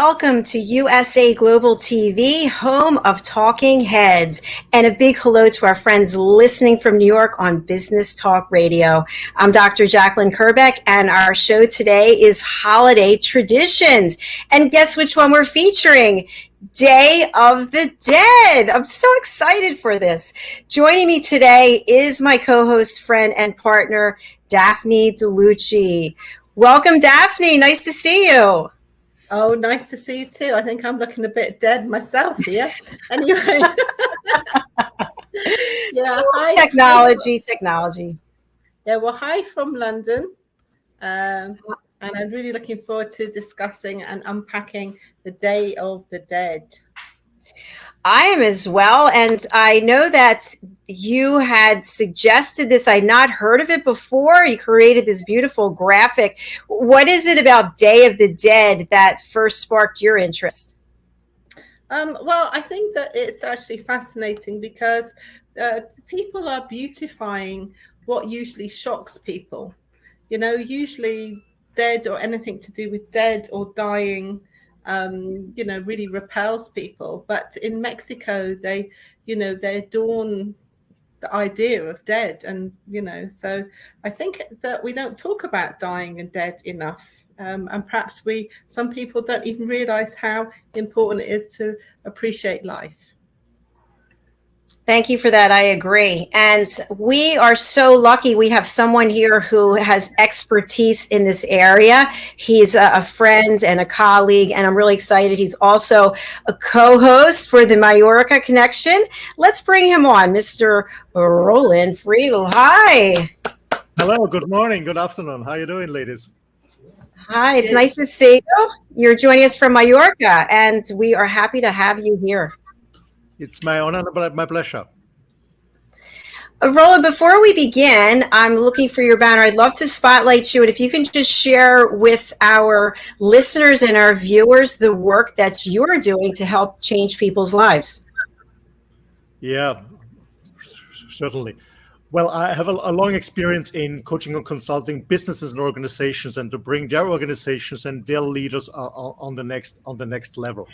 welcome to USA Global TV, home of Talking Heads. And a big hello to our friends listening from New York on Business Talk Radio. I'm Dr. Jacalyn Kerbeck, and our show today is Holiday Traditions. And guess which one we're featuring? Day of the Dead. I'm so excited for this. Joining me today is my co-host, friend, and partner, Daphne Diluce. Welcome, Daphne. Nice to see you. Oh, nice to see you too. I think I'm looking a bit dead myself here. Anyway. Yeah. Hi. Technology. Yeah, well, hi from London. And I'm really looking forward to discussing and unpacking the Day of the Dead. I am as well. And I know that you had suggested this. I'd not heard of it before. You created this beautiful graphic. What is it about Day of the Dead that first sparked your interest? Well, I think that it's actually fascinating because people are beautifying what usually shocks people. You know, usually dead or anything to do with dead or dying really repels people. But in Mexico, they adorn the idea of dead. And, so I think that we don't talk about dying and dead enough. And perhaps some people don't even realize how important it is to appreciate life. Thank you for that. I agree. And we are so lucky we have someone here who has expertise in this area. He's a friend and a colleague, and I'm really excited. He's also a co-host for the Mallorca Connection. Let's bring him on, Mr. Roland.friedl. Hi. Hello. Good morning. Good afternoon. How are you doing, ladies? Hi. It's nice to see you. You're joining us from Mallorca, and we are happy to have you here. It's my honor and my pleasure. Roland, before we begin, I'm looking for your banner. I'd love to spotlight you. And if you can just share with our listeners and our viewers the work that you're doing to help change people's lives. Yeah, certainly. Well, I have a long experience in coaching and consulting businesses and organizations, and to bring their organizations and their leaders on the next level.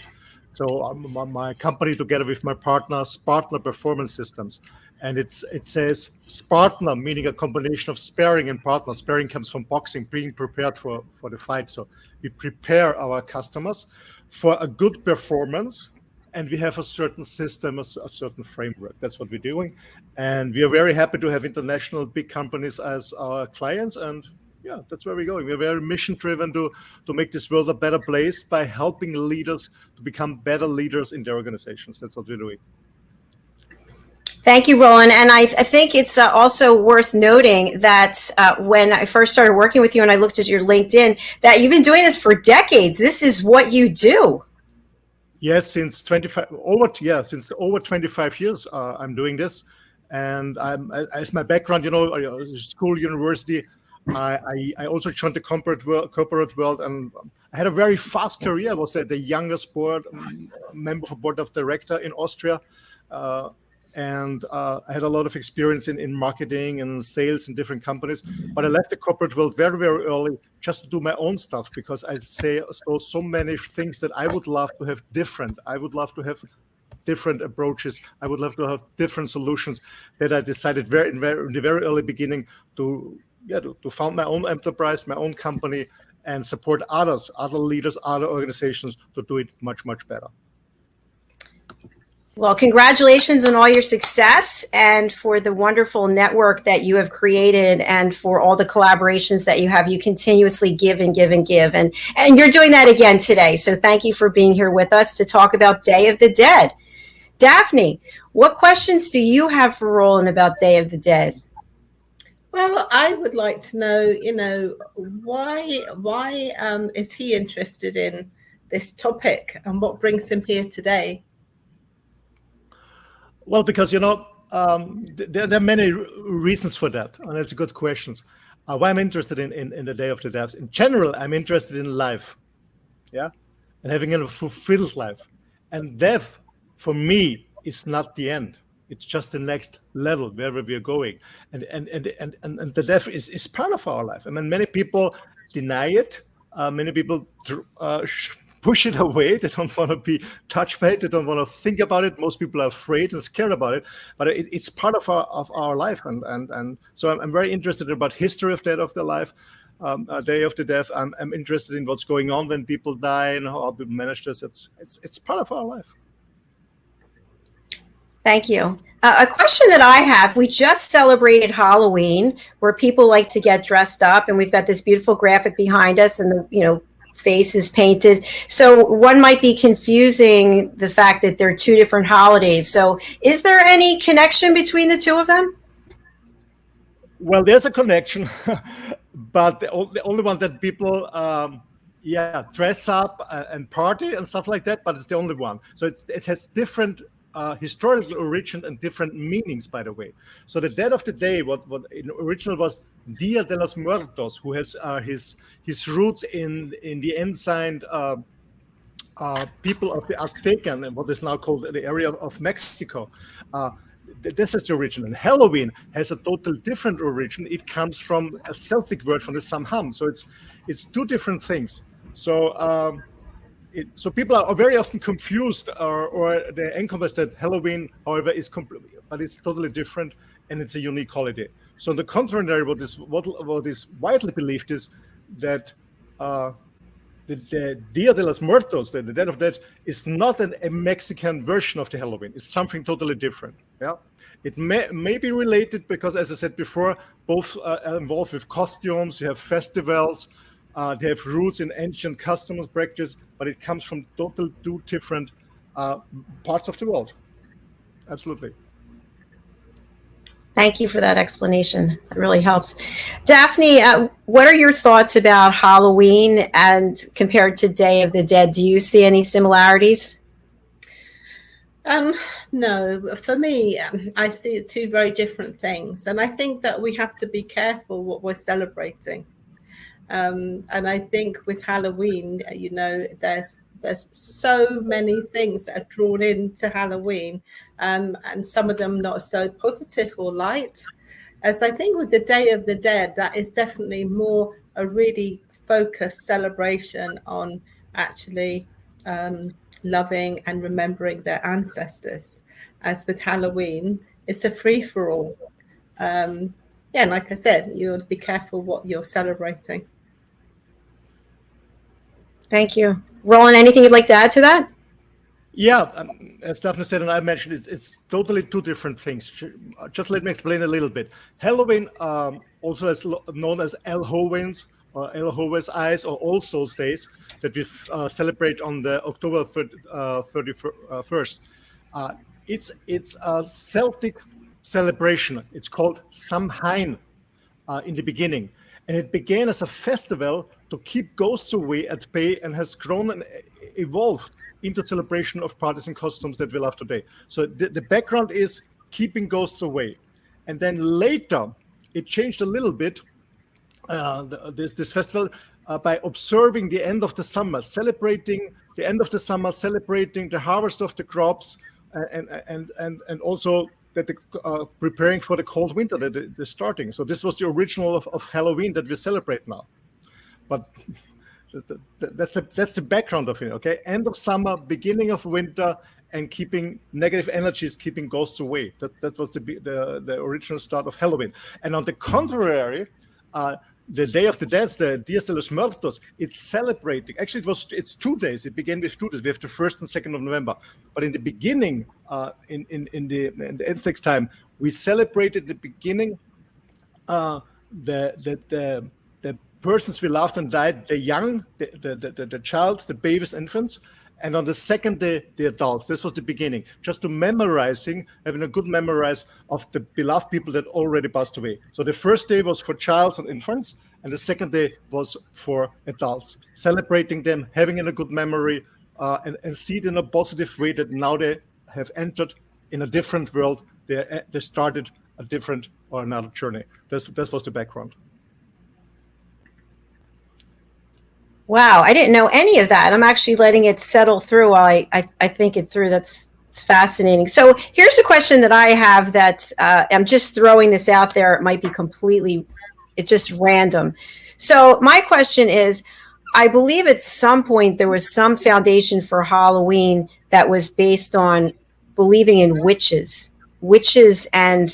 So my company, together with my partner, SPARRTNER Performance Systems, and it says SPARRTNER, meaning a combination of sparring and partner. Sparring comes from boxing, being prepared for the fight. So we prepare our customers for a good performance, and we have a certain system, a certain framework. That's what we're doing, and we are very happy to have international big companies as our clients. And yeah, that's where we're going. We're very mission-driven to make this world a better place by helping leaders to become better leaders in their organizations. That's what we're doing. Thank you, Roland. And I think it's also worth noting that when I first started working with you and I looked at your LinkedIn, that you've been doing this for decades. This is what you do. Yes, since over 25 years, I'm doing this. And as my background, school, university, I also joined the corporate world, and I had a very fast career. I was the youngest member of a board of director in Austria, and I had a lot of experience in marketing and sales in different companies. But I left the corporate world very, very early just to do my own stuff, because I saw so many things that I would love to have different. I would love to have different approaches. I would love to have different solutions, that I decided in the very early beginning to found my own enterprise, my own company, and support other leaders, other organizations to do it much, much better. Well, congratulations on all your success and for the wonderful network that you have created, and for all the collaborations that you have. You continuously give and give and give. And you're doing that again today. So thank you for being here with us to talk about Day of the Dead. Daphne, what questions do you have for Roland about Day of the Dead? Well, I would like to know, why is he interested in this topic, and what brings him here today? Well, because, there are many reasons for that, and that's a good question. Why I'm interested in the Day of the Dead. In general, I'm interested in life, and having a fulfilled life. And death, for me, is not the end. It's just the next level wherever we are going, and the death is part of our life. I mean, many people deny it. Many people push it away. They don't want to be touched by it. They don't want to think about it. Most people are afraid and scared about it, but it's part of our life. And so I'm very interested about history of their life, day of the death. I'm interested in what's going on when people die and how people manage this. It's part of our life. Thank you. A question that I have, we just celebrated Halloween, where people like to get dressed up, and we've got this beautiful graphic behind us, and the face is painted. So one might be confusing the fact that they're two different holidays. So is there any connection between the two of them? Well, there's a connection, but the only one that people dress up and party and stuff like that, but it's the only one. So it has different historical origin and different meanings, by the way. So the Dead of the Day, what in original was Dia de los Muertos, who has his roots in the ancient people of the Aztecan and what is now called the area of Mexico. This is the origin. And Halloween has a total different origin. It comes from a Celtic word from the Samhain. So it's two different things. So so people are very often confused or they encompass that Halloween, however, is complete, but it's totally different and it's a unique holiday. So on the contrary, what is widely believed is that the Dia de los Muertos, the Dead of the Dead, is not a Mexican version of the Halloween. It's something totally different. Yeah, it may be related because, as I said before, both are involved with costumes. You have festivals. They have roots in ancient customs practice, but it comes from total two different parts of the world. Absolutely. Thank you for that explanation. It really helps. Daphne, what are your thoughts about Halloween and compared to Day of the Dead? Do you see any similarities? No, for me, I see two very different things. And I think that we have to be careful what we're celebrating. And I think with Halloween, there's so many things that are drawn into Halloween, and some of them not so positive or light. As I think with the Day of the Dead, that is definitely more a really focused celebration on actually loving and remembering their ancestors. As with Halloween, it's a free-for-all. And like I said, you'll be careful what you're celebrating. Thank you. Roland, anything you'd like to add to that? Yeah, as Daphne said, and I mentioned, it's totally two different things. Just let me explain a little bit. Halloween, also as known as El Joven's or El Joven's Eyes or All Souls Days, that we celebrate on the October 31st. It's a Celtic celebration. It's called Samhain in the beginning. And it began as a festival to keep ghosts away at bay and has grown and evolved into celebration of parties and customs that we love today. So the background is keeping ghosts away. And then later, it changed a little bit, this festival, by observing the end of the summer, celebrating the end of the summer, celebrating the harvest of the crops, and also that preparing for the cold winter that they're starting. So this was the original of Halloween that we celebrate now. But that's the background of it, okay? End of summer, beginning of winter, and keeping negative energies, keeping ghosts away. That was the original start of Halloween. And on the contrary, the Day of the Dead, the Dias de los Muertos, it's celebrating. Actually, it's 2 days. It began with 2 days. We have the 1st and 2nd of November. But in the beginning, in the Aztec time, we celebrated the beginning, the persons we loved and died, the young, the child, the babies, infants. And on the second day, the adults. This was the beginning, just to having a good memorize of the beloved people that already passed away. So the first day was for childs and infants, and the second day was for adults, celebrating them, having a good memory, and see it in a positive way that now they have entered in a different world. They started a different or another journey. This was the background. Wow, I didn't know any of that. I'm actually letting it settle through while I think it through. It's fascinating. So here's a question that I have that I'm just throwing this out there. It might be it's just random. So my question is, I believe at some point there was some foundation for Halloween that was based on believing in witches and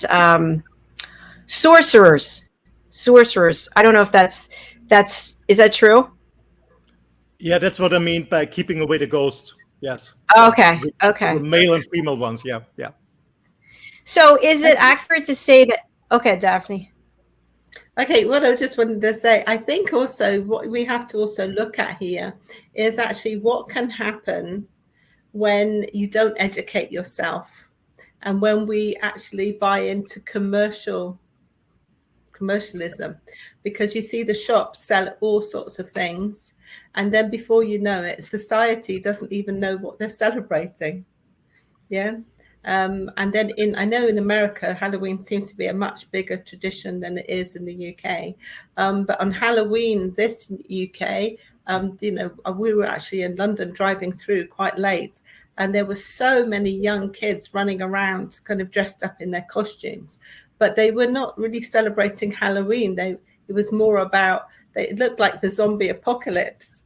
sorcerers. I don't know if is that true? Yeah, that's what I mean by keeping away the ghosts. Yes. Okay. The male and female ones. Yeah. So is it accurate to say that? Okay, Daphne. Okay, what I just wanted to say, I think also what we have to also look at here is actually what can happen when you don't educate yourself and when we actually buy into commercialism, because you see the shops sell all sorts of things, and then before you know it, society doesn't even know what they're celebrating. Yeah. And then I know in America, Halloween seems to be a much bigger tradition than it is in the UK. But on Halloween, this UK, we were actually in London driving through quite late, and there were so many young kids running around kind of dressed up in their costumes, but they were not really celebrating Halloween. It was more about, it looked like the zombie apocalypse.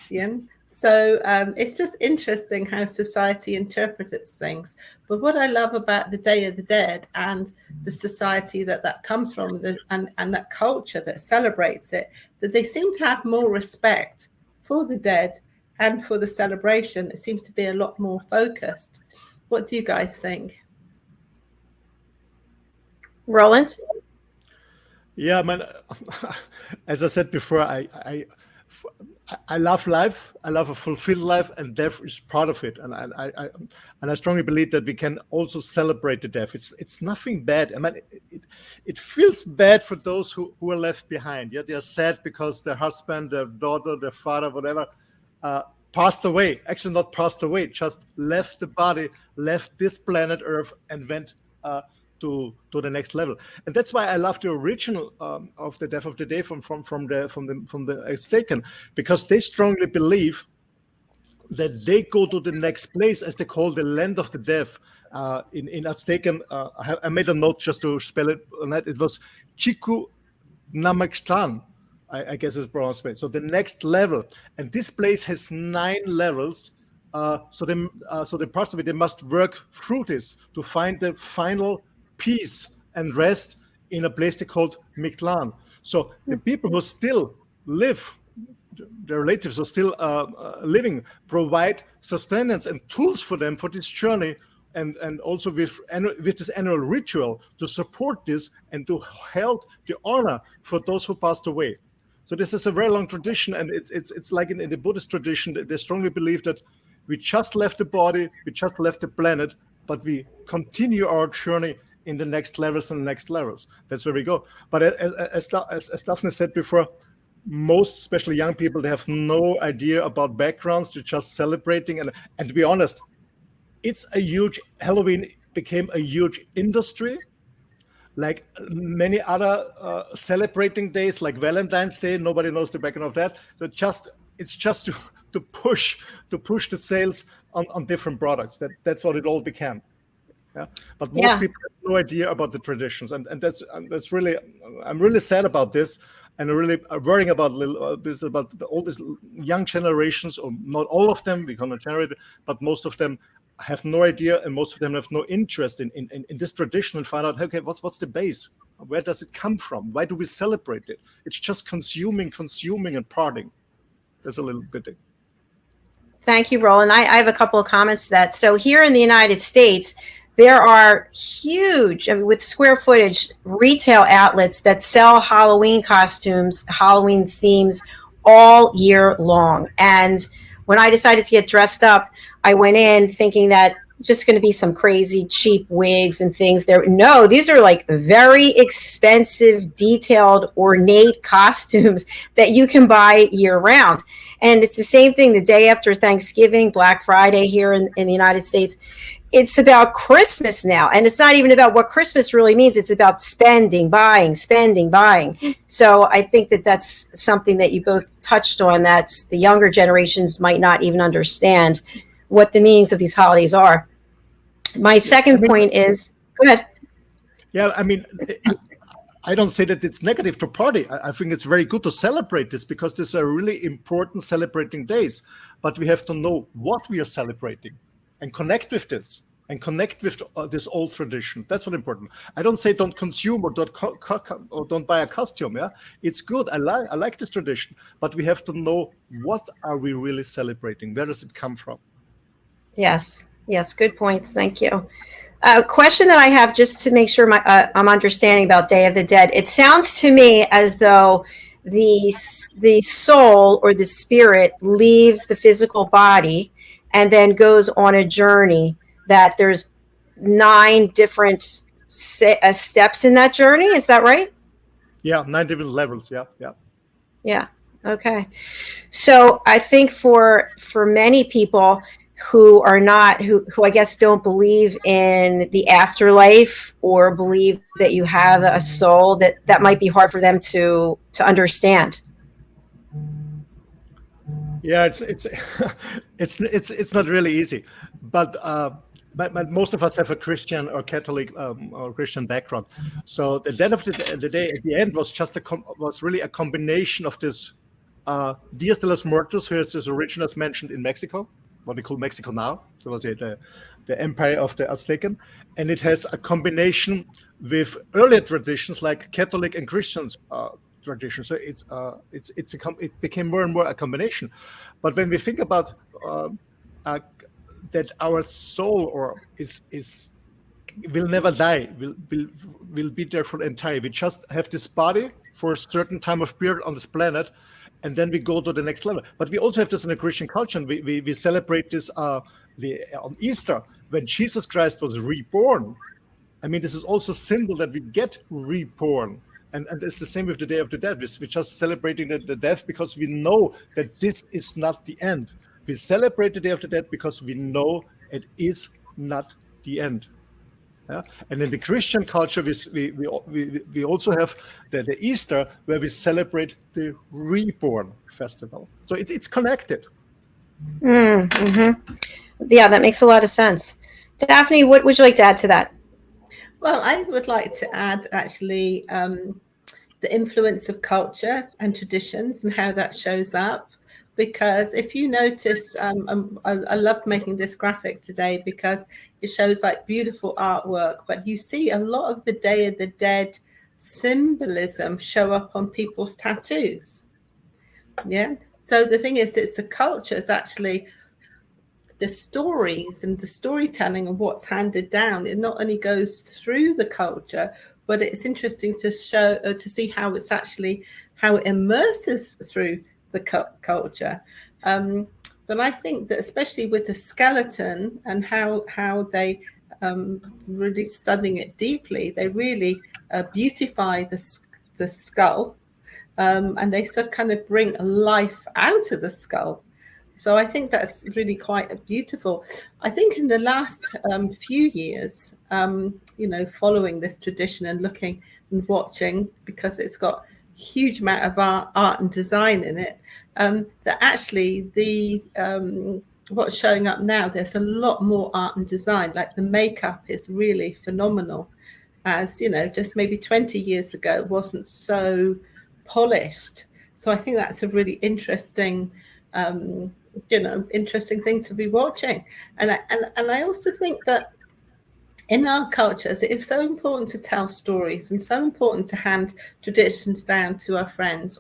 Yeah. So it's just interesting how society interprets things. But what I love about the Day of the Dead and the society that comes from, and that culture that celebrates it, that they seem to have more respect for the dead and for the celebration. It seems to be a lot more focused. What do you guys think? Roland? Yeah, man. As I said before, I love life. I love a fulfilled life, and death is part of it. And I strongly believe that we can also celebrate the death. It's nothing bad. I mean, it feels bad for those who are left behind. Yeah, they are sad because their husband, their daughter, their father, whatever, passed away. Actually, not passed away, just left the body, left this planet Earth, and went to the next level. And that's why I love the original of the Death of the Day from the Aztecan, because they strongly believe that they go to the next place, as they call the land of the death. In Aztecan, I made a note just to spell it. It was Chiku Namaxtlan, I guess it's pronounced. So the next level, and this place has 9 levels. So the parts of it, they must work through this to find the final peace and rest in a place they called Mictlan. So the people who still live, their relatives are still living, provide sustenance and tools for them for this journey, and also with this annual ritual to support this and to hold the honor for those who passed away. So this is a very long tradition, and it's like in the Buddhist tradition, they strongly believe that we just left the body, we just left the planet, but we continue our journey in the next levels and next levels. That's where we go. But as Daphne said before, most, especially young people, they have no idea about backgrounds. They're just celebrating. And to be honest, Halloween became a huge industry. Like many other celebrating days, like Valentine's Day, nobody knows the background of that. So it's just to push the sales on different products. That's what it all became. Yeah, but most people have no idea about the traditions, and that's really, I'm really sad about this, and I'm really worrying about all these young generations, or not all of them, we cannot generate it, but most of them have no idea, and most of them have no interest in this tradition, and find out, okay, what's the base? Where does it come from? Why do we celebrate it? It's just consuming and partying. That's a little bit. Thank you, Roland. I have a couple of comments to that. So here in the United States, there are huge, with square footage, retail outlets that sell Halloween costumes, Halloween themes all year long. And when I decided to get dressed up, I went in thinking that it's just going to be some crazy cheap wigs and things. No, these are like very expensive, detailed, ornate costumes that you can buy year round. And it's the same thing the day after Thanksgiving, Black Friday here in the United States. It's about Christmas now. And it's not even about what Christmas really means. It's about spending, buying. So I think that that's something that you both touched on, that the younger generations might not even understand what the meanings of these holidays are. My second point is, go ahead. Yeah, I mean, I don't say that it's negative to party. I think it's very good to celebrate this because these are really important celebrating days. But we have to know what we are celebrating and connect with this and connect with this old tradition. That's what important. I don't say don't consume or don't buy a costume. Yeah, it's good. I like this tradition, but we have to know what are we really celebrating? Where does it come from? Yes. Good points. Thank you. A question that I have just to make sure I'm understanding about Day of the Dead. It sounds to me as though the soul or the spirit leaves the physical body and then goes on a journey, that there's 9 different steps in that journey. Is that right? Yeah, 9 different levels. Yeah. Okay. So I think for many people who are not, who I guess don't believe in the afterlife or believe that you have a soul, that might be hard for them to understand. Yeah, it's not really easy, but most of us have a Christian or Catholic or Christian background. So the dead of the day at the end was just was really a combination of this Dias de los Muertos, which is originally mentioned in Mexico, what we call Mexico now, so the empire of the Aztecan, and it has a combination with earlier traditions like Catholic and Christian tradition. So it became more and more a combination. But when we think about that our soul will never die, will be there for the entire. We just have this body for a certain time of period on this planet, and then we go to the next level. But we also have this in the Christian culture, and we celebrate this on Easter when Jesus Christ was reborn. I mean, this is also a symbol that we get reborn. And it's the same with the Day of the Dead. We're just celebrating the death because we know that this is not the end. We celebrate the Day of the Dead because we know it is not the end. Yeah? And in the Christian culture, we also have the Easter, where we celebrate the Reborn Festival. So it's connected. Mm-hmm. Yeah, that makes a lot of sense. Daphne, what would you like to add to that? Well, I would like to add actually the influence of culture and traditions and how that shows up. Because if you notice, I loved making this graphic today because it shows like beautiful artwork, but you see a lot of the Day of the Dead symbolism show up on people's tattoos. Yeah. So the thing is, it's the culture, it's actually the stories and the storytelling of what's handed down. It not only goes through the culture, but it's interesting to show to see how it's actually how it immerses through the culture. But I think that especially with the skeleton and how they really studying it deeply, they really beautify the skull, and they sort of kind of bring life out of the skull. So I think that's really quite beautiful. I think in the last few years, following this tradition and looking and watching, because it's got a huge amount of art and design in it, that actually what's showing up now, there's a lot more art and design. Like the makeup is really phenomenal. As just maybe 20 years ago, it wasn't so polished. So I think that's a really interesting interesting thing to be watching. And I also think that in our cultures, it is so important to tell stories and so important to hand traditions down to our friends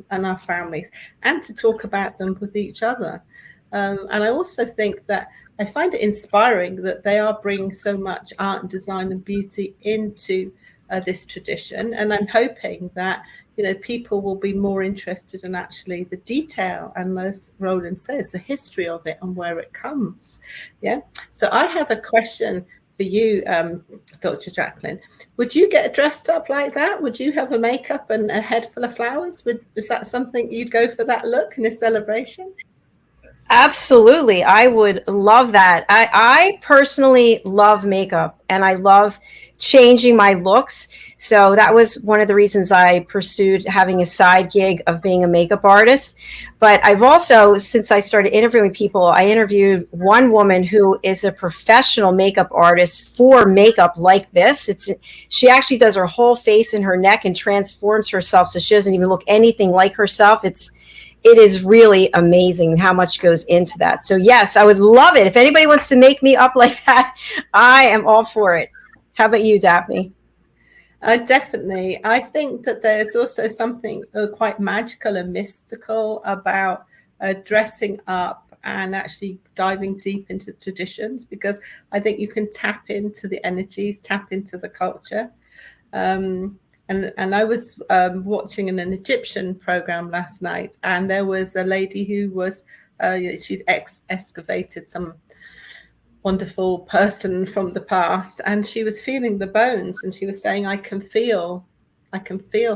and our families, and to talk about them with each other. And I also think that I find it inspiring that they are bringing so much art and design and beauty into this tradition. And I'm hoping that people will be more interested in actually the detail, and as Roland says, the history of it and where it comes. Yeah. So I have a question for you, Dr. Jacalyn. Would you get dressed up like that? Would you have a makeup and a head full of flowers? Is that something you'd go for, that look in a celebration? Absolutely. I would love that. I personally love makeup and I love changing my looks. So that was one of the reasons I pursued having a side gig of being a makeup artist. But I've also, since I started interviewing people, I interviewed one woman who is a professional makeup artist for makeup like this. She actually does her whole face and her neck and transforms herself so she doesn't even look anything like herself. It is really amazing how much goes into that. So yes, I would love it. If anybody wants to make me up like that, I am all for it. How about you, Daphne? Definitely. I think that there's also something quite magical and mystical about dressing up and actually diving deep into traditions, because I think you can tap into the energies, tap into the culture. And I was watching an Egyptian program last night, and there was a lady who was she'd excavated some wonderful person from the past, and she was feeling the bones, and she was saying, I can feel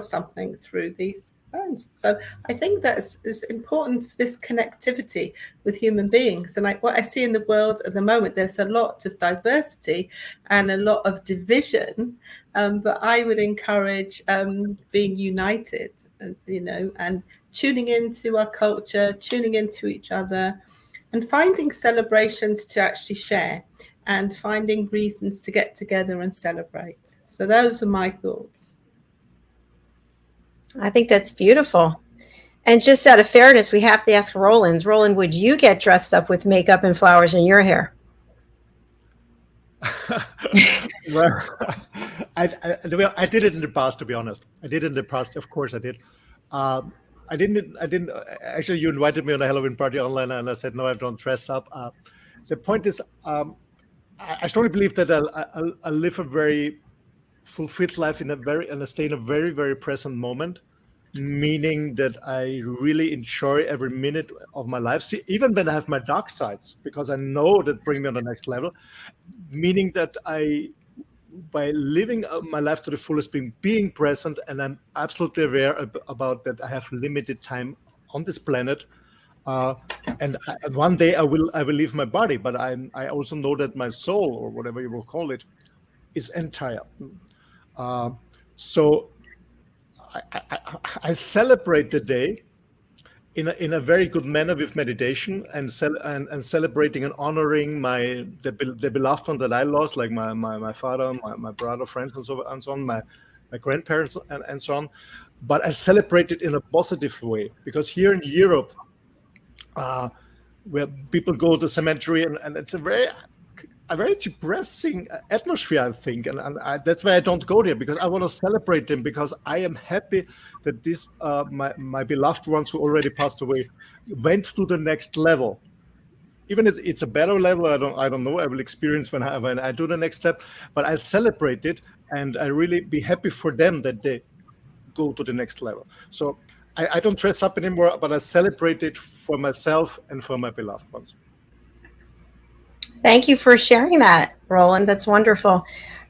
something through these bones. So I think that's is important for this connectivity with human beings. And like what I see in the world at the moment, there's a lot of diversity and a lot of division, but I would encourage being united, and tuning into our culture, tuning into each other, and finding celebrations to actually share, and finding reasons to get together and celebrate. So those are my thoughts. I think that's beautiful. And just out of fairness, we have to ask Roland. Roland, would you get dressed up with makeup and flowers in your hair? Well, I did it in the past, to be honest. I did it in the past. Of course I did. I didn't. Actually, you invited me on a Halloween party online, and I said no, I don't dress up. The point is, I strongly believe that I live a very fulfilled life in a state of very, very present moment, meaning that I really enjoy every minute of my life. See, even when I have my dark sides, because I know that bring me on the next level, meaning that by living my life to the fullest, being present, and I'm absolutely aware about that I have limited time on this planet, and one day I will leave my body, but I also know that my soul, or whatever you will call it, is entire. So I celebrate the day in a very good manner with meditation and celebrating and honoring the beloved one that I lost, like my father, my brother, friends, and so on, my grandparents and so on. But I celebrate it in a positive way, because here in Europe, where people go to the cemetery, and it's a very depressing atmosphere, I think, and that's why I don't go there, because I want to celebrate them, because I am happy that this my beloved ones who already passed away went to the next level. Even if it's a better level, I don't know. I will experience when I do the next step, but I celebrate it, and I really be happy for them that they go to the next level. So I don't dress up anymore, but I celebrate it for myself and for my beloved ones. Thank you for sharing that, Roland. That's wonderful.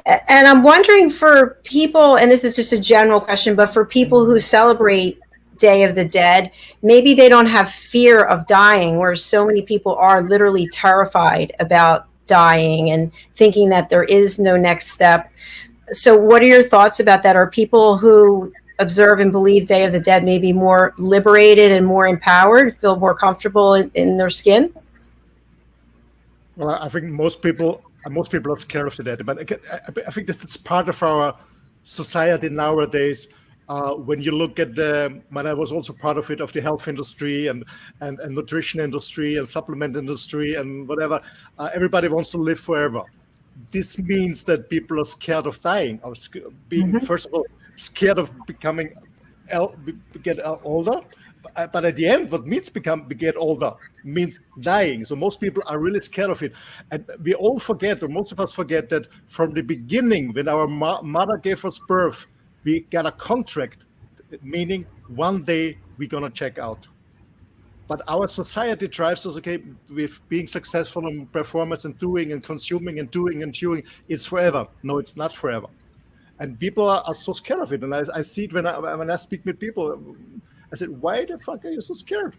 And I'm wondering, for people, and this is just a general question, but for people who celebrate Day of the Dead, maybe they don't have fear of dying, where so many people are literally terrified about dying and thinking that there is no next step. So what are your thoughts about that? Are people who observe and believe Day of the Dead maybe more liberated and more empowered, feel more comfortable in their skin? Well, I think most people are scared of the dead, but I think this is part of our society nowadays. When you look at when I was also part of it, of the health industry and nutrition industry and supplement industry and whatever, everybody wants to live forever. This means that people are scared of dying, or being, first of all, scared of becoming get older. But at the end, what means get older means dying. So most people are really scared of it. And we all forget, or most of us forget, that from the beginning, when our mother gave us birth, we got a contract, meaning one day we're going to check out. But our society drives us, okay, with being successful in performance and doing and consuming and doing and doing, it's forever. No, it's not forever. And people are so scared of it. And I see it when I speak with people. I said, why the fuck are you so scared?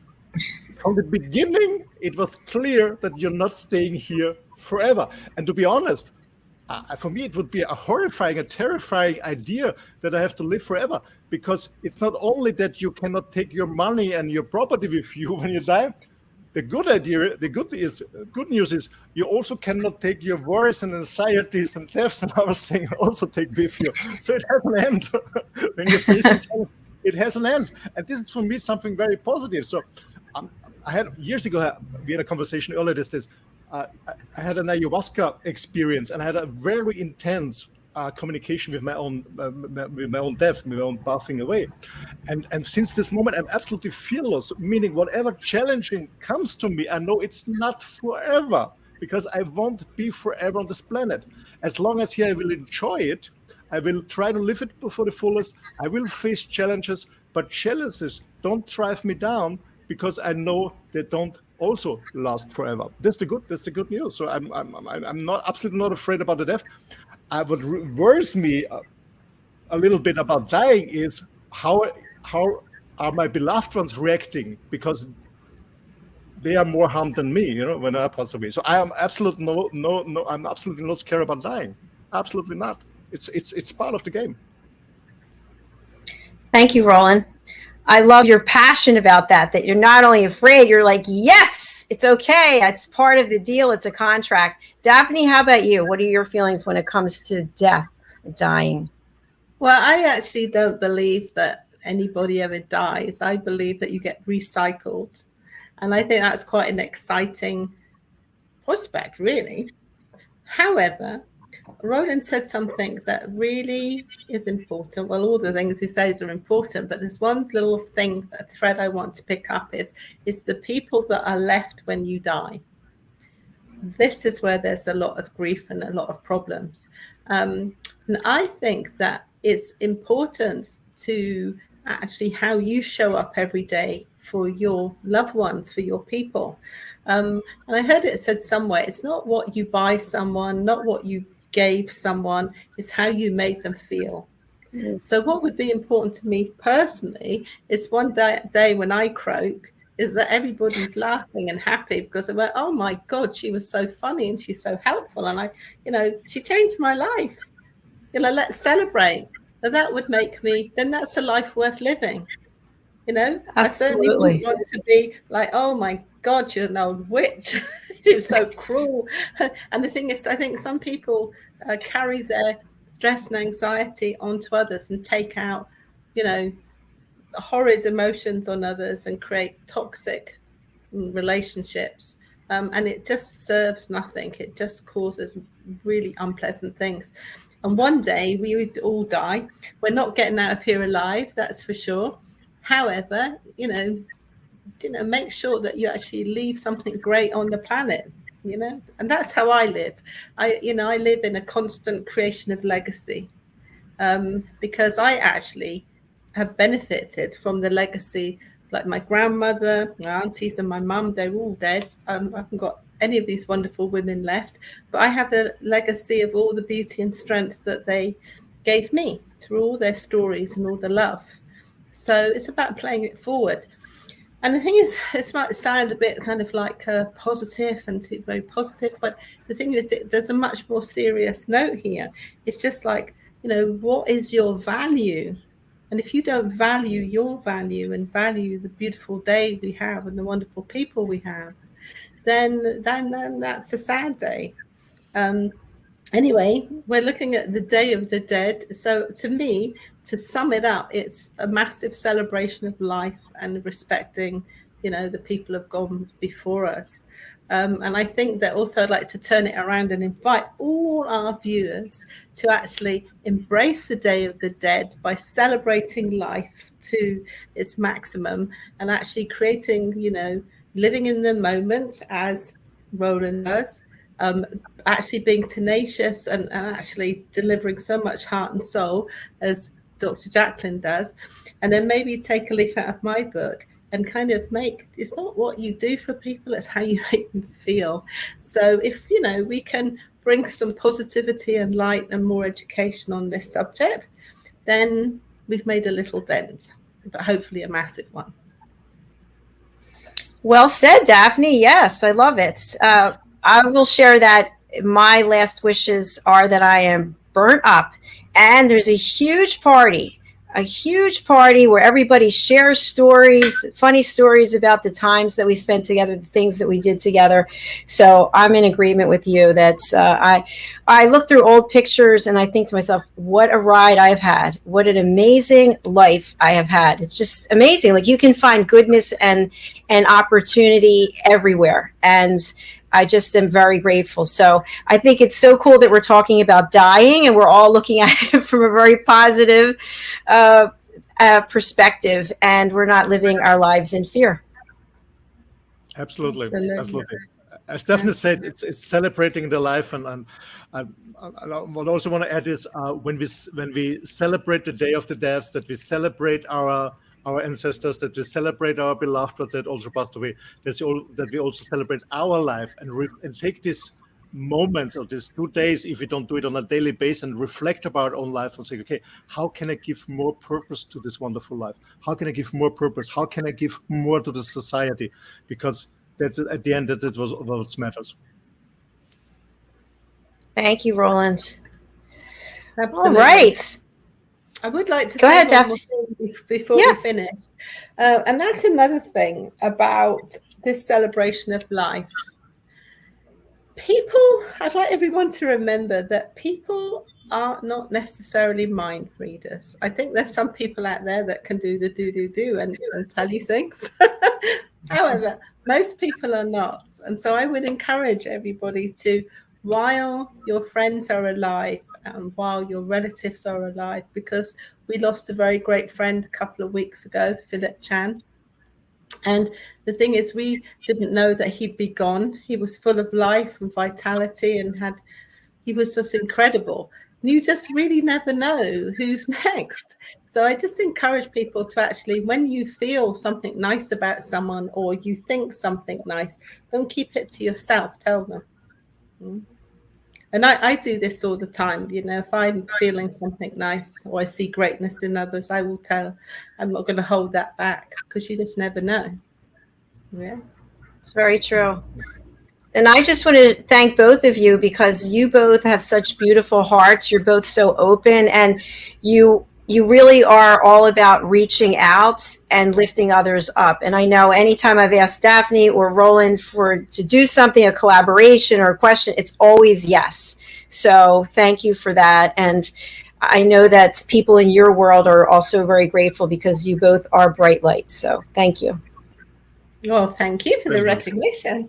from the beginning, it was clear that you're not staying here forever. And to be honest, for me, it would be a horrifying, a terrifying idea that I have to live forever, because it's not only that you cannot take your money and your property with you when you die. The good news is you also cannot take your worries and anxieties and deaths and everything also take with you. So it has an end. When you're facing challenge, it has an end. And this is for me something very positive. So I had years ago, we had a conversation earlier this days. I had an ayahuasca experience, and I had a very intense communication with my own death, with my own passing away. And since this moment, I'm absolutely fearless, meaning whatever challenging comes to me, I know it's not forever, because I won't be forever on this planet. As long as here I will enjoy it, I will try to live it for the fullest. I will face challenges, but challenges don't drive me down, because I know they don't also last forever. That's the good news. So I'm not absolutely not afraid about the death. What worries me a little bit about dying is how are my beloved ones reacting, because they are more harmed than me, when I pass away. So I am absolutely I'm absolutely not scared about dying. Absolutely not. It's part of the game. Thank you, Roland. I love your passion about that you're not only afraid, you're like, yes, it's okay. It's part of the deal. It's a contract. Daphne, how about you? What are your feelings when it comes to death, dying? Well, I actually don't believe that anybody ever dies. I believe that you get recycled. And I think that's quite an exciting prospect, really. However, Roland said something that really is important. Well, all the things he says are important, but there's one little thing, a thread I want to pick up is the people that are left when you die. This is where there's a lot of grief and a lot of problems. And I think that it's important to actually how you show up every day for your loved ones, for your people. And I heard it said somewhere, it's not what you buy someone, not what you gave someone, is how you made them feel. So what would be important to me personally is one day when I croak, is that everybody's laughing and happy because they went, oh my God, she was so funny and she's so helpful. And she changed my life. Let's celebrate. That would make me, then that's a life worth living. Absolutely. I certainly wouldn't want to be like, oh my God, you're an old witch. You're so cruel. And the thing is, I think some people carry their stress and anxiety onto others and take out, horrid emotions on others and create toxic relationships. And it just serves nothing. It just causes really unpleasant things. And one day we would all die. We're not getting out of here alive, that's for sure. However, make sure that you actually leave something great on the planet, and that's how I live. I live in a constant creation of legacy, because I actually have benefited from the legacy. Like my grandmother, my aunties and my mum, they're all dead. I haven't got any of these wonderful women left, but I have the legacy of all the beauty and strength that they gave me through all their stories and all the love. So it's about playing it forward. And the thing is, it might sound a bit kind of like positive and very positive, but the thing is, there's a much more serious note here. It's just like, what is your value? And if you don't value your value and value the beautiful day we have and the wonderful people we have, then that's a sad day. Anyway, we're looking at the Day of the Dead. So to me, to sum it up, it's a massive celebration of life and respecting, the people have gone before us. And I think that also I'd like to turn it around and invite all our viewers to actually embrace the Day of the Dead by celebrating life to its maximum and actually creating, living in the moment as Roland does. Actually being tenacious and actually delivering so much heart and soul as Dr. Jacalyn does. And then maybe take a leaf out of my book and kind of it's not what you do for people, it's how you make them feel. So if, we can bring some positivity and light and more education on this subject, then we've made a little dent, but hopefully a massive one. Well said, Daphne. Yes, I love it. I will share that my last wishes are that I am burnt up and there's a huge party where everybody shares stories, funny stories about the times that we spent together, the things that we did together. So I'm in agreement with you that I look through old pictures and I think to myself, what a ride I've had. What an amazing life I have had. It's just amazing. Like you can find goodness and opportunity everywhere. And I just am very grateful. So I think it's so cool that we're talking about dying and we're all looking at it from a very positive uh, perspective, and we're not living our lives in fear. Absolutely, Absolutely. absolutely. As Stephanie said, it's celebrating the life, and what I also want to add is when we celebrate the Day of the Deaths, that we celebrate our ancestors, that we celebrate our beloved ones that also passed away. That we also celebrate our life and take this moments of these 2 days, if we don't do it on a daily basis, and reflect about our own life and say, okay, how can I give more purpose to this wonderful life? How can I give more purpose? How can I give more to the society? Because that's at the end, that's what matters. Thank you, Roland. Absolutely. All right. I would like to Go say ahead, one Daphne. more thing before Yes. we finish. And that's another thing about this celebration of life. I'd like everyone to remember that people are not necessarily mind readers. I think there's some people out there that can do the do and tell you things. However, most people are not. And so I would encourage everybody to, while your friends are alive and while your relatives are alive, because we lost a very great friend a couple of weeks ago, Philip Chan. And the thing is, we didn't know that he'd be gone. He was full of life and vitality and he was just incredible. You just really never know who's next. So I just encourage people to actually, when you feel something nice about someone or you think something nice, don't keep it to yourself, tell them. And I do this all the time. If I'm feeling something nice or I see greatness in others, I will tell. I'm not going to hold that back because you just never know. Yeah. It's very true. And I just want to thank both of you because you both have such beautiful hearts. You're both so open, and you really are all about reaching out and lifting others up. And I know anytime I've asked Daphne or Roland to do something, a collaboration or a question, it's always yes. So thank you for that. And I know that people in your world are also very grateful because you both are bright lights. So thank you. Well, thank you for the recognition.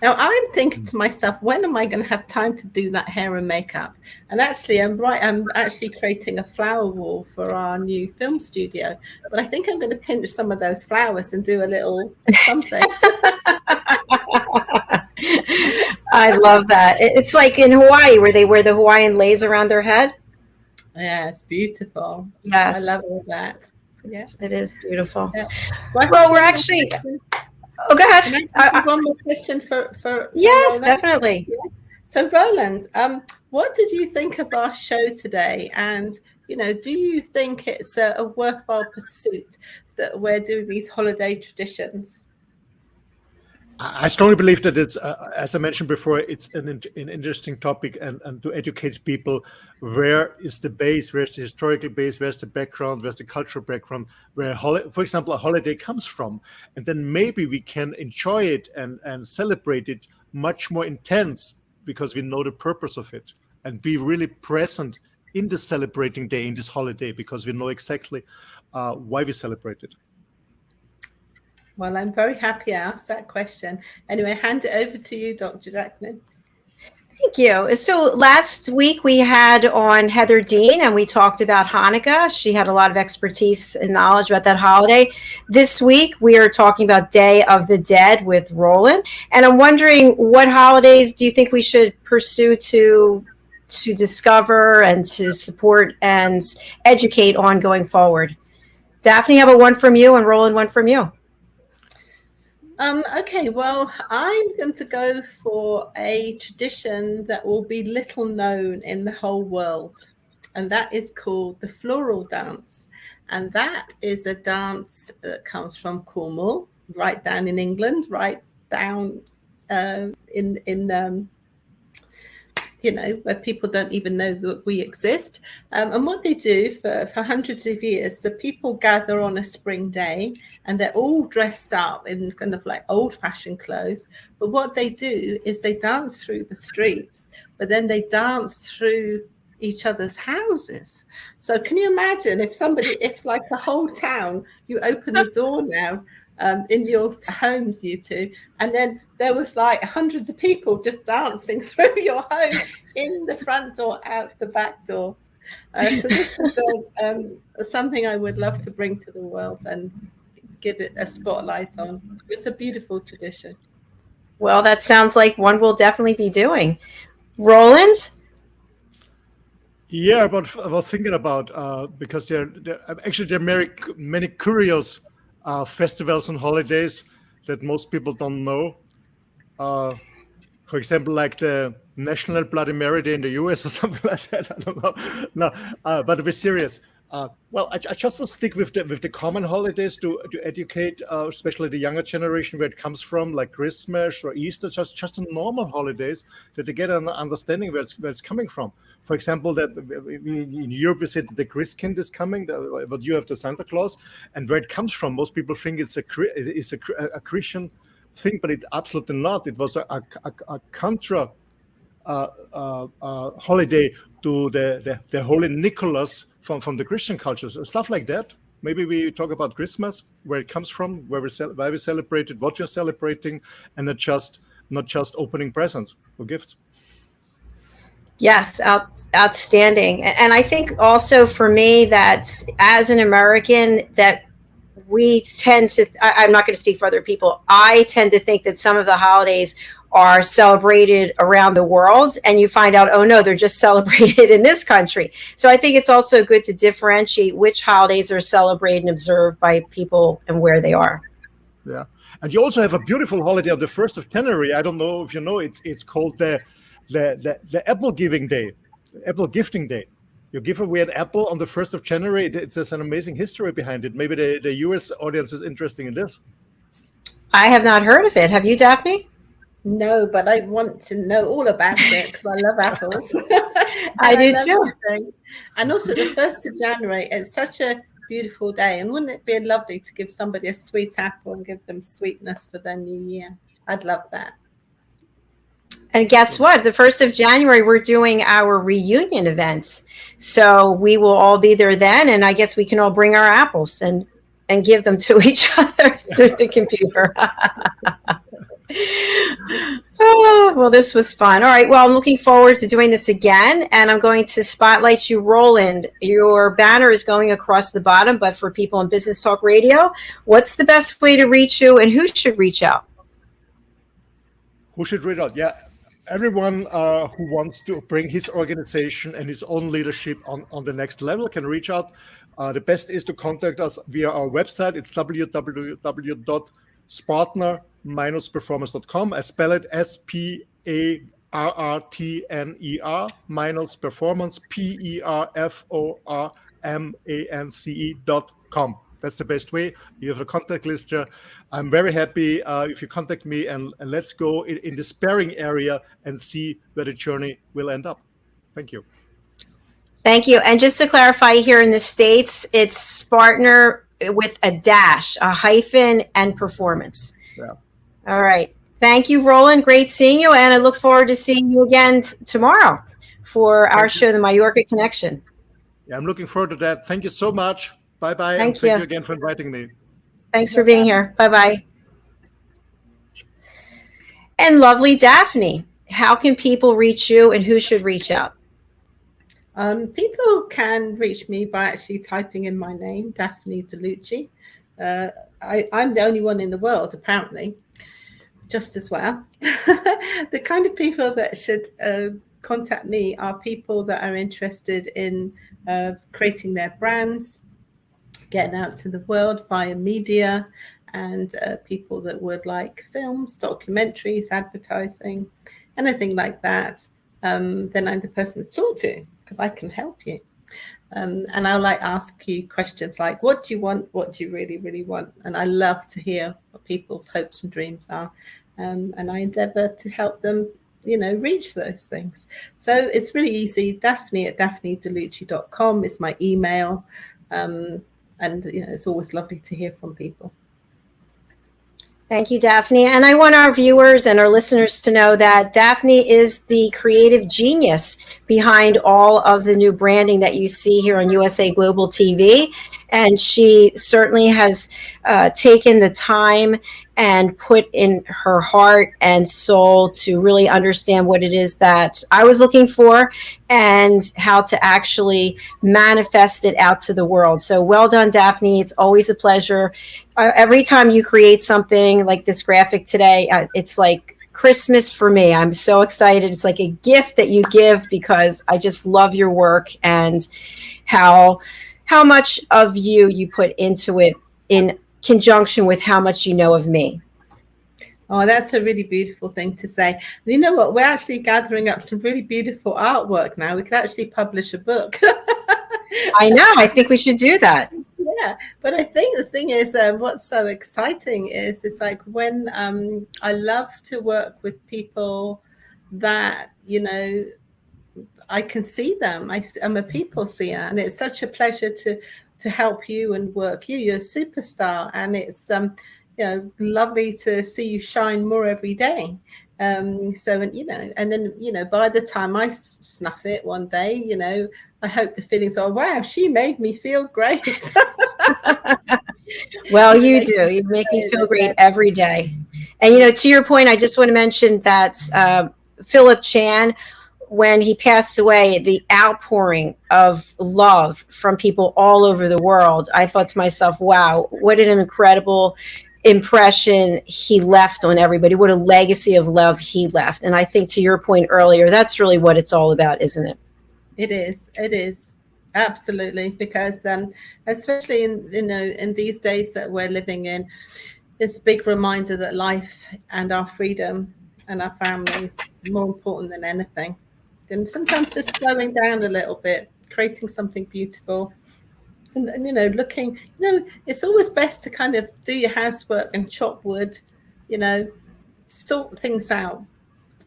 Now, I'm thinking to myself, when am I going to have time to do that hair and makeup? And actually, I'm actually creating a flower wall for our new film studio. But I think I'm going to pinch some of those flowers and do a little something. I love that. It's like in Hawaii where they wear the Hawaiian leis around their head. Yeah, it's beautiful. Yes. I love all that. Yeah. It is beautiful. Yeah. Well, we're actually... Oh, go ahead. Can I ask one more question for yes, Roland? Definitely. Yeah. So, Roland, what did you think of our show today? And, do you think it's a worthwhile pursuit that we're doing these holiday traditions? I strongly believe that it's, as I mentioned before, it's an interesting topic, and to educate people, where is the base, where's the historical base, where's the background, where's the cultural background, where, for example, a holiday comes from. And then maybe we can enjoy it and celebrate it much more intense because we know the purpose of it, and be really present in the celebrating day, in this holiday, because we know exactly why we celebrate it. Well, I'm very happy I asked that question. Anyway, hand it over to you, Dr. Jacalyn. Thank you. So last week we had on Heather Dean and we talked about Hanukkah. She had a lot of expertise and knowledge about that holiday. This week we are talking about Day of the Dead with Roland. And I'm wondering, what holidays do you think we should pursue to discover and to support and educate on going forward? Daphne, how about one from you, and Roland, one from you? Okay, well, I'm going to go for a tradition that will be little known in the whole world, and that is called the floral dance. And that is a dance that comes from Cornwall, right down in England, right down in where people don't even know that we exist. And what they do for hundreds of years, the people gather on a spring day and they're all dressed up in kind of like old-fashioned clothes. But what they do is they dance through the streets, but then they dance through each other's houses. So can you imagine if like the whole town, you open the door now, in your homes, you two, and then there was like hundreds of people just dancing through your home, in the front door, out the back door. So this is something I would love to bring to the world and give it a spotlight on. It's a beautiful tradition. Well, that sounds like one we'll definitely be doing. Roland? Yeah, I was thinking about because there are many curious festivals and holidays that most people don't know. For example, like the National Bloody Mary Day in the US or something like that. I don't know. No, but to be serious, well, I just will stick with the common holidays to educate, especially the younger generation, where it comes from, like Christmas or Easter, just the normal holidays, that they get an understanding where it's coming from. For example, that in Europe we said the Christkind is coming, but you have the Santa Claus, and where it comes from, most people think it's a Christian thing, but it's absolutely not. It was a contra holiday to the Holy Nicholas from the Christian cultures, stuff like that. Maybe we talk about Christmas, where it comes from, why we celebrate it, what you're celebrating, and not just opening presents or gifts. Yes, outstanding. And I think also for me that as an American, that we tend to, I'm not going to speak for other people, I tend to think that some of the holidays are celebrated around the world, and you find out, oh no, they're just celebrated in this country. So I think it's also good to differentiate which holidays are celebrated and observed by people and where they are. Yeah, and you also have a beautiful holiday on the 1st of January. I don't know if you know, it's called the apple giving day, apple gifting day. You give away an apple on the 1st of January. It's an amazing history behind it. Maybe the US audience is interested in this. I have not heard of it. Have you, Daphne? No, but I want to know all about it because I love apples. I do too. And also the 1st of January, it's such a beautiful day. And wouldn't it be lovely to give somebody a sweet apple and give them sweetness for their new year? I'd love that. And guess what? The 1st of January, we're doing our reunion events. So we will all be there then. And I guess we can all bring our apples and give them to each other through the computer. Oh, well, this was fun. All right. Well, I'm looking forward to doing this again. And I'm going to spotlight you, Roland. Your banner is going across the bottom, but for people on Business Talk Radio, what's the best way to reach you and who should reach out? Who should reach out? Yeah. Everyone who wants to bring his organization and his own leadership on the next level can reach out. The best is to contact us via our website. It's www.sparrtner-performance.com. I spell it SPARRTNER -performance PERFORMANCE.com. That's the best way. You have a contact list here. I'm very happy if you contact me, and let's go in the sparring area and see where the journey will end up. Thank you. Thank you. And just to clarify, here in the States, it's SPARRTNER with a dash, a hyphen, and performance. Yeah. All right. Thank you, Roland. Great seeing you. And I look forward to seeing you again tomorrow for our show, The Mallorca Connection. Yeah, I'm looking forward to that. Thank you so much. Bye-bye. Thank you again for inviting me. Thanks for being here. Bye-bye. And lovely Daphne, how can people reach you and who should reach out? People can reach me by actually typing in my name, Daphne Diluce. I'm the only one in the world, apparently, just as well. The kind of people that should contact me are people that are interested in creating their brands, getting out to the world via media, and people that would like films, documentaries, advertising, anything like that. Then I'm the person to talk to, because I can help you. And I'll like ask you questions like, what do you want? What do you really, really want? And I love to hear what people's hopes and dreams are. And I endeavor to help them, reach those things. So it's really easy. Daphne at daphnedeluce.com is my email. And, it's always lovely to hear from people. Thank you, Daphne. And I want our viewers and our listeners to know that Daphne is the creative genius behind all of the new branding that you see here on USA Global TV. And she certainly has taken the time and put in her heart and soul to really understand what it is that I was looking for and how to actually manifest it out to the world. So well done, Daphne. It's always a pleasure. Every time you create something like this graphic today, it's like Christmas for me. I'm so excited. It's like a gift that you give because I just love your work and how much of you put into it in conjunction with how much you know of me. Oh, that's a really beautiful thing to say. You know what? We're actually gathering up some really beautiful artwork now. We could actually publish a book. I know. I think we should do that. Yeah, but I think the thing is, what's so exciting is it's like when I love to work with people that, I can see them. I'm a people seer, and it's such a pleasure to help you and work you. You're a superstar, and it's lovely to see you shine more every day. And then by the time I snuff it one day, I hope the feelings are, wow, she made me feel great. Well, you do. You make me feel great every day. And to your point, I just want to mention that Philip Chan, when he passed away, the outpouring of love from people all over the world, I thought to myself, wow, what an incredible impression he left on everybody. What a legacy of love he left. And I think to your point earlier, that's really what it's all about, isn't it? It is. Absolutely. Because especially in these days that we're living in, it's a big reminder that life and our freedom and our families are more important than anything. And sometimes just slowing down a little bit, creating something beautiful. And looking, it's always best to kind of do your housework and chop wood, sort things out,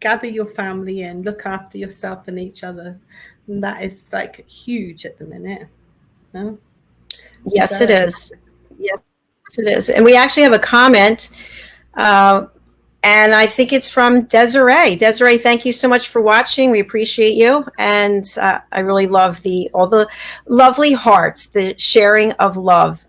gather your family in, look after yourself and each other. And that is like huge at the minute. No? Yes, it is. Yes, it is. And we actually have a comment. And I think it's from Desiree. Desiree, thank you so much for watching. We appreciate you. And I really love all the lovely hearts, the sharing of love.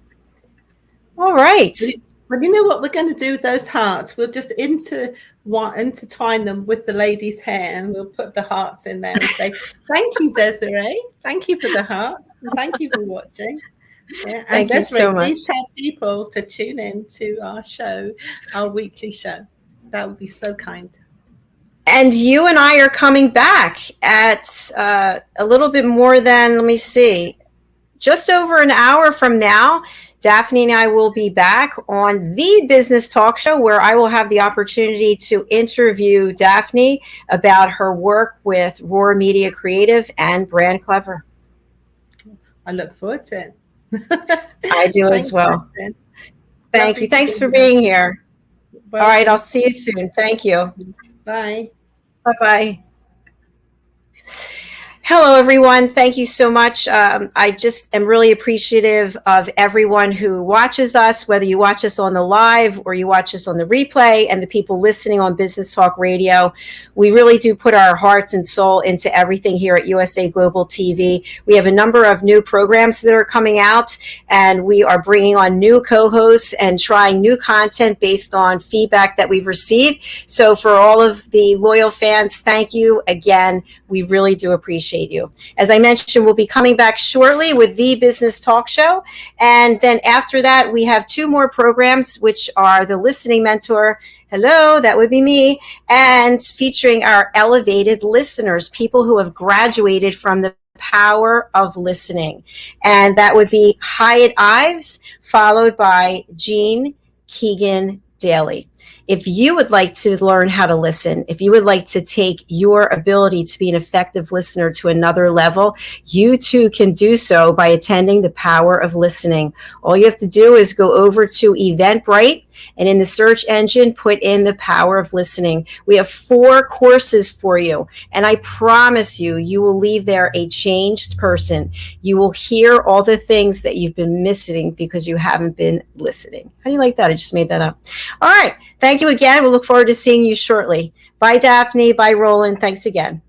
All right. But you know what we're going to do with those hearts? We'll just intertwine them with the lady's hair, and we'll put the hearts in there and say, thank you, Desiree. Thank you for the hearts. And thank you for watching. Yeah. And thank Desiree, you so much. Please tell people to tune in to our show, our weekly show. That would be so kind. And you and I are coming back at a little bit more than, let me see, just over an hour from now. Daphne and I will be back on the Business Talk Show, where I will have the opportunity to interview Daphne about her work with Roar Media Creative and Brand Clever. I look forward to it. I do as well. Thank you. Thanks for being here. All right, I'll see you soon. Thank you. Bye. Bye-bye. Hello, everyone. Thank you so much. I just am really appreciative of everyone who watches us, whether you watch us on the live or you watch us on the replay, and the people listening on Business Talk Radio. We really do put our hearts and soul into everything here at USA Global TV. We have a number of new programs that are coming out, and we are bringing on new co-hosts and trying new content based on feedback that we've received. So for all of the loyal fans, thank you again. We really do appreciate you. As I mentioned, we'll be coming back shortly with the Business Talk Show. And then after that, we have two more programs, which are the Listening Mentor. Hello, that would be me. And featuring our elevated listeners, people who have graduated from the power of listening. And that would be Hyatt Ives, followed by Jean Keegan daily. If you would like to learn how to listen, if you would like to take your ability to be an effective listener to another level, you too can do so by attending the Power of Listening. All you have to do is go over to Eventbrite and in the search engine, put in the Power of Listening. We have 4 courses for you, and I promise you, you will leave there a changed person. You will hear all the things that you've been missing because you haven't been listening. How do you like that? I just made that up. All right. Thank you again. We'll look forward to seeing you shortly. Bye, Daphne. Bye, Roland. Thanks again.